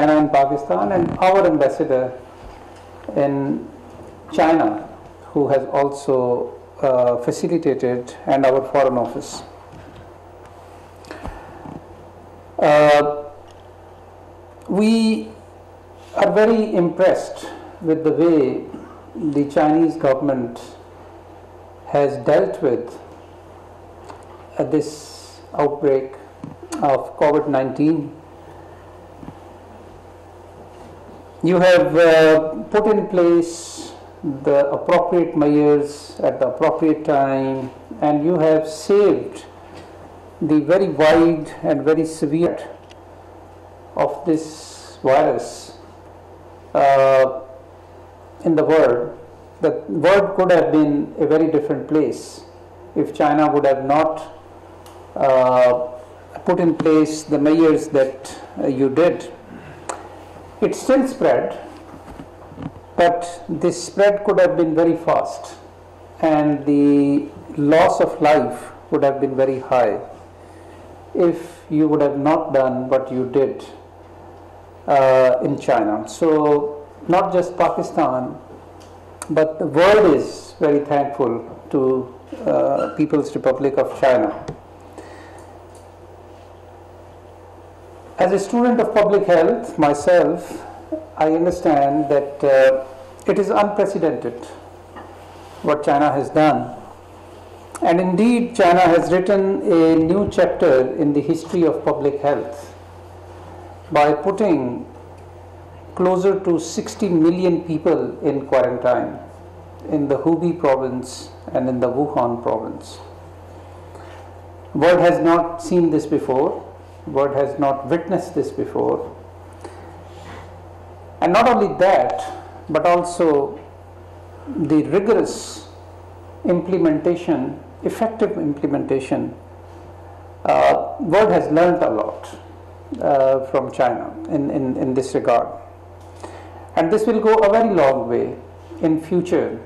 China and Pakistan, and our ambassador in China, who has also facilitated, and our foreign office. We are very impressed with the way the Chinese government has dealt with this outbreak of COVID-19. You have put in place the appropriate measures at the appropriate time, and you have saved the very wide and very severe of this virus in the world. The world could have been a very different place if China would have not put in place the measures that you did. It still spread, but this spread could have been very fast, and the loss of life would have been very high if you would have not done what you did in China. So not just Pakistan, but the world is very thankful to People's Republic of China. As a student of public health myself, I understand that it is unprecedented what China has done. And indeed, China has written a new chapter in the history of public health by putting closer to 60 million people in quarantine in the Hubei province and in the Wuhan province. The world has not seen this before. The world has not witnessed this before. And not only that, but also the rigorous implementation, effective implementation. World has learned a lot from China in this regard. And this will go a very long way in future,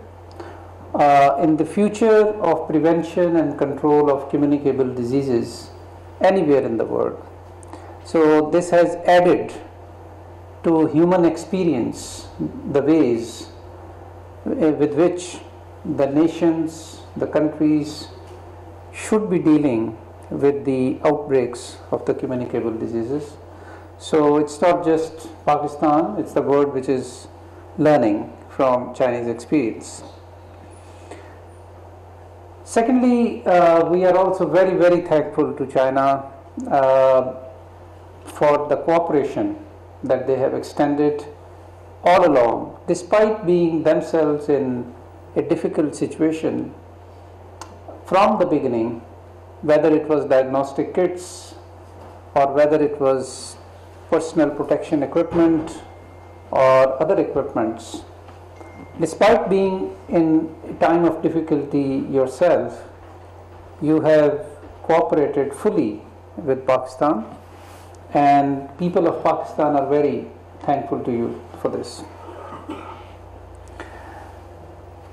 in the future of prevention and control of communicable diseases anywhere in the world. So this has added to human experience the ways with which the nations, the countries should be dealing with the outbreaks of the communicable diseases. So it's not just Pakistan, it's the world which is learning from Chinese experience. Secondly, we are also very, very thankful to China for the cooperation that they have extended all along, despite being themselves in a difficult situation from the beginning, whether it was diagnostic kits or whether it was personal protection equipment or other equipments. Despite being in a time of difficulty yourself, you have cooperated fully with Pakistan, and people of Pakistan are very thankful to you for this.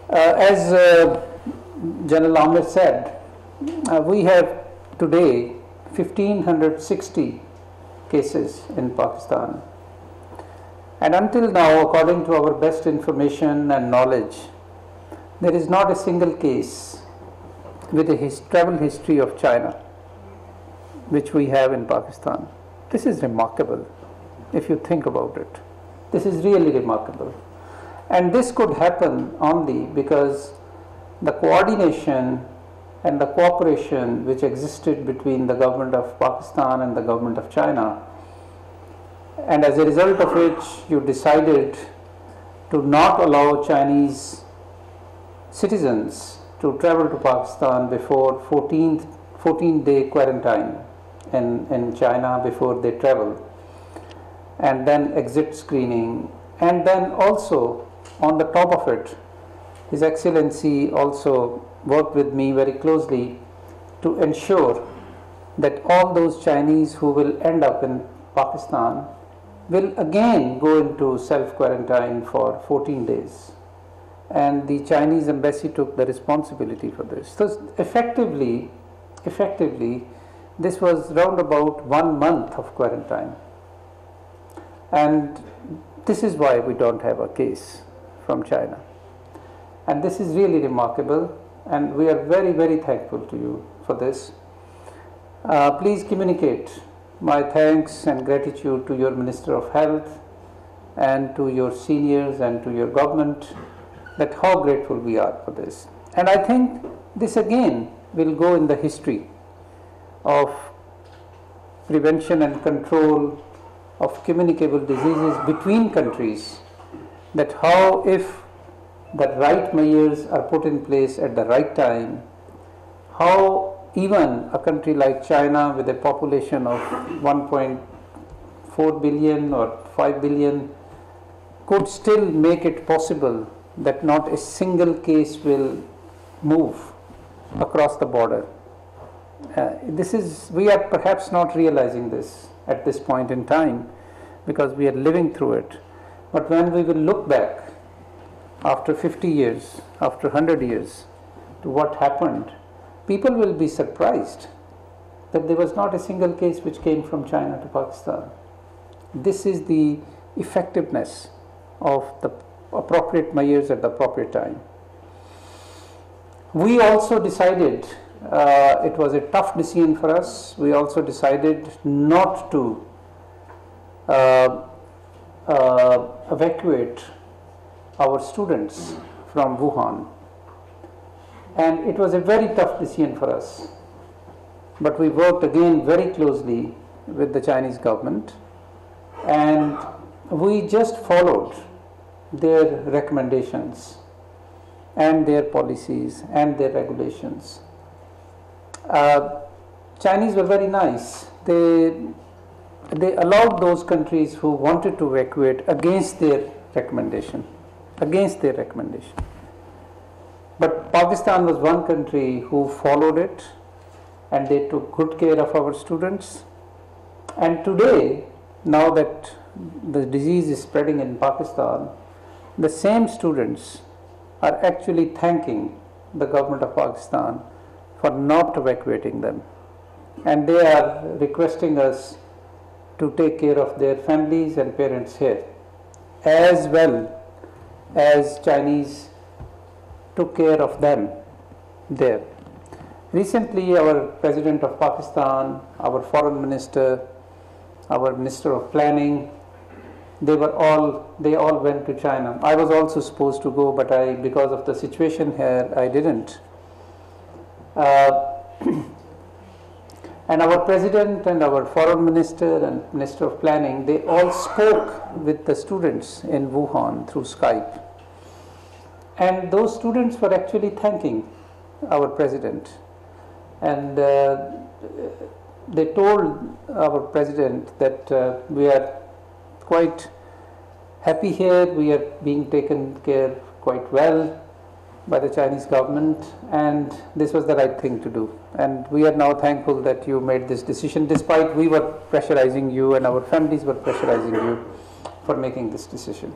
As General Ahmed said, we have today 1560 cases in Pakistan. And until now, according to our best information and knowledge, there is not a single case with a travel history of China which we have in Pakistan. This is remarkable if you think about it. This is really remarkable. And this could happen only because the coordination and the cooperation which existed between the government of Pakistan and the government of China, and as a result of which you decided to not allow Chinese citizens to travel to Pakistan before 14-day quarantine in China before they travel, and then exit screening, and then also on the top of it, His Excellency also worked with me very closely to ensure that all those Chinese who will end up in Pakistan will again go into self-quarantine for 14 days. And the Chinese embassy took the responsibility for this. So effectively, this was round about 1 month of quarantine. And this is why we don't have a case from China. And this is really remarkable, and we are very, very thankful to you for this. Please communicate my thanks and gratitude to your Minister of Health and to your seniors and to your government, that how grateful we are for this. And I think this again will go in the history of prevention and control of communicable diseases between countries, that how if the right measures are put in place at the right time, how even a country like China with a population of 1.4 billion or 5 billion could still make it possible that not a single case will move across the border. We are perhaps not realizing this at this point in time because we are living through it. But when we will look back after 50 years, after 100 years to what happened, people will be surprised that there was not a single case which came from China to Pakistan. This is the effectiveness of the appropriate measures at the appropriate time. We also decided, it was a tough decision for us, we also decided not to evacuate our students from Wuhan. And it was a very tough decision for us. But we worked again very closely with the Chinese government, and we just followed their recommendations and their policies and their regulations. Chinese were very nice. They allowed those countries who wanted to evacuate against their recommendation. But Pakistan was one country who followed it, and they took good care of our students. And today, now that the disease is spreading in Pakistan, the same students are actually thanking the government of Pakistan for not evacuating them. And they are requesting us to take care of their families and parents here, as well as Chinese took care of them there. Recently, our President of Pakistan, our Foreign Minister, our Minister of Planning, they all went to China. I was also supposed to go, but because of the situation here, I didn't. And our President and our Foreign Minister and Minister of Planning, they all spoke with the students in Wuhan through Skype. And those students were actually thanking our President. And they told our President that we are quite happy here, we are being taken care quite well by the Chinese government, and this was the right thing to do. And we are now thankful that you made this decision, despite we were pressurizing you and our families were pressurizing you for making this decision.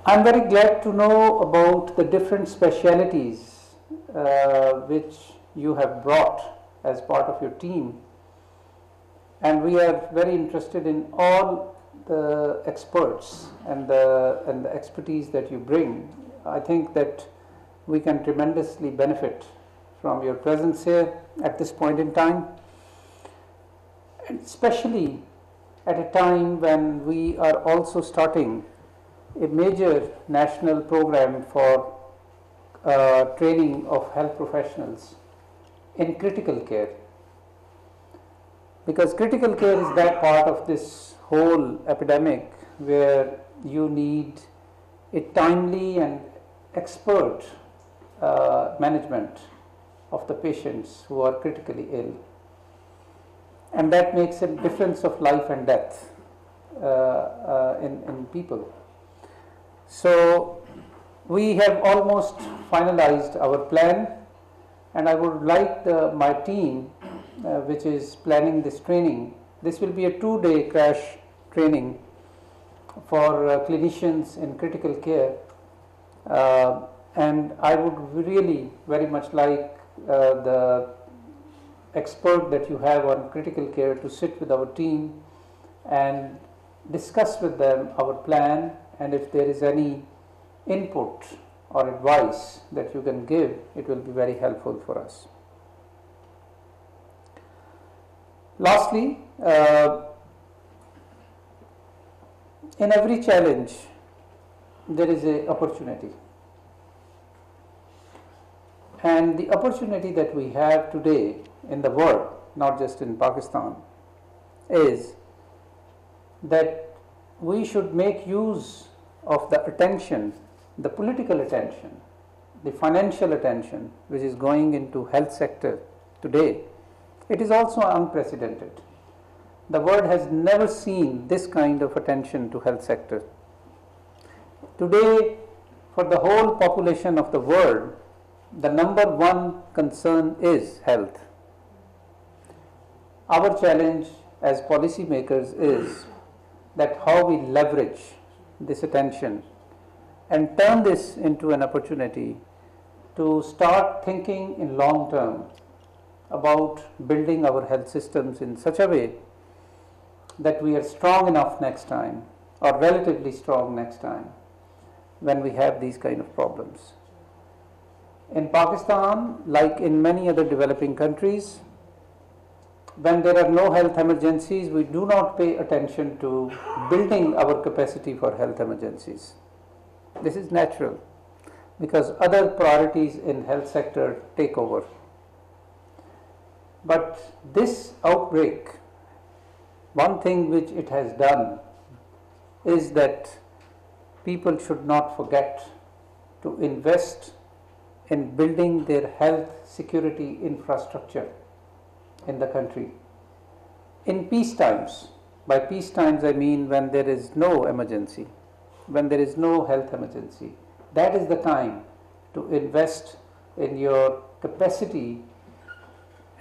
I'm very glad to know about the different specialities which you have brought as part of your team, and we are very interested in all the experts and the expertise that you bring. I think that we can tremendously benefit from your presence here at this point in time, and especially at a time when we are also starting a major national program for training of health professionals in critical care. Because critical care is that part of this whole epidemic where you need a timely and expert management of the patients who are critically ill. And that makes a difference of life and death in people. So we have almost finalized our plan, and I would like my team, which is planning this training, this will be a 2-day crash training for clinicians in critical care, and I would really very much like the expert that you have on critical care to sit with our team and discuss with them our plan, and if there is any input or advice that you can give, it will be very helpful for us. Lastly, in every challenge there is an opportunity, and the opportunity that we have today in the world, not just in Pakistan, is that we should make use of the attention, the political attention, the financial attention which is going into health sector today. It is also unprecedented. The world has never seen this kind of attention to health sector. Today, for the whole population of the world, the number one concern is health. Our challenge as policymakers is that how we leverage this attention and turn this into an opportunity to start thinking in long term about building our health systems in such a way that we are strong enough next time, or relatively strong next time, when we have these kind of problems. In Pakistan, like in many other developing countries, when there are no health emergencies, we do not pay attention to building our capacity for health emergencies. This is natural because other priorities in health sector take over. But this outbreak, one thing which it has done is that people should not forget to invest in building their health security infrastructure in the country. In peace times, by peace times I mean when there is no emergency, when there is no health emergency, that is the time to invest in your capacity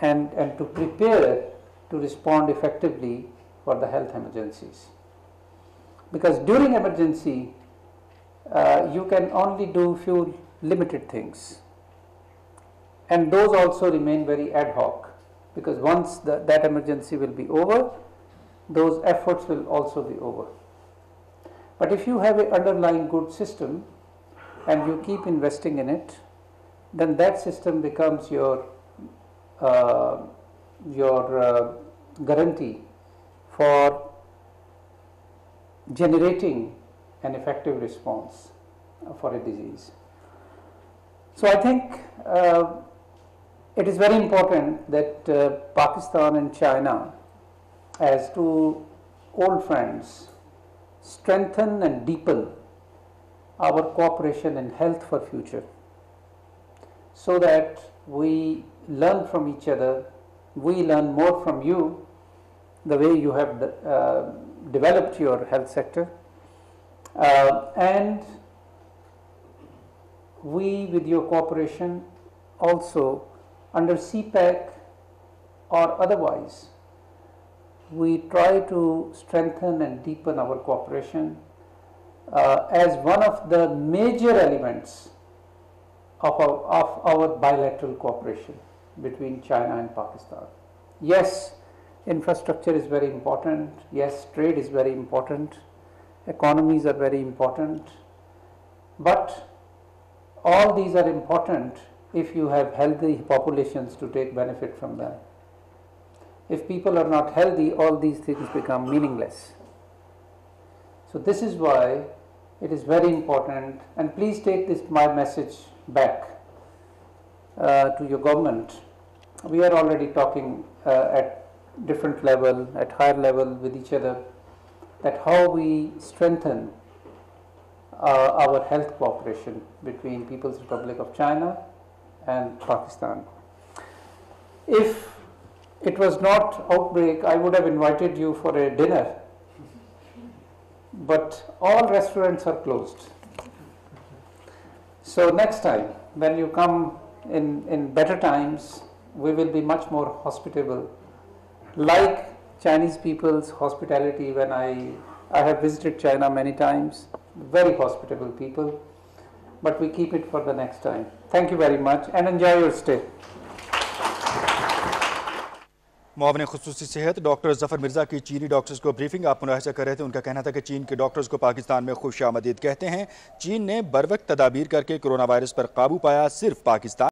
and to prepare to respond effectively for the health emergencies. Because during emergency, you can only do few limited things, and those also remain very ad hoc, because once that emergency will be over, those efforts will also be over. But if you have an underlying good system and you keep investing in it, then that system becomes your guarantee for generating an effective response for a disease. So I think it is very important that Pakistan and China, as two old friends, strengthen and deepen our cooperation in health for future, so that we learn from each other, we learn more from you, the way you have developed your health sector, and we, with your cooperation, also under CPAC or otherwise, we try to strengthen and deepen our cooperation as one of the major elements of our bilateral cooperation between China and Pakistan. Yes, infrastructure is very important. Yes, trade is very important. Economies are very important. But all these are important if you have healthy populations to take benefit from them. If people are not healthy, all these things become meaningless. So this is why it is very important, and please take this my message back to your government. We are already talking at different level, at higher level with each other, that how we strengthen our health cooperation between People's Republic of China and Pakistan. If it was not outbreak, I would have invited you for a dinner, but all restaurants are closed. So next time when you come in better times, we will be much more hospitable, like Chinese people's hospitality. When I have visited China many times, very hospitable people, but we keep it for the next time. Thank you very much and enjoy your stay. معاون خصوصی صحت doctor ظفر مرزا کی چینی doctors کو briefing آپ ملاحظہ کر رہے تھے. ان کا کہنا تھا کہ چین کے ڈاکٹرز کو پاکستان میں خوش آمدید کہتے ہیں. چین نے بروقت تدابیر کر کے کرونا وائرس پر قابو پایا. صرف پاکستان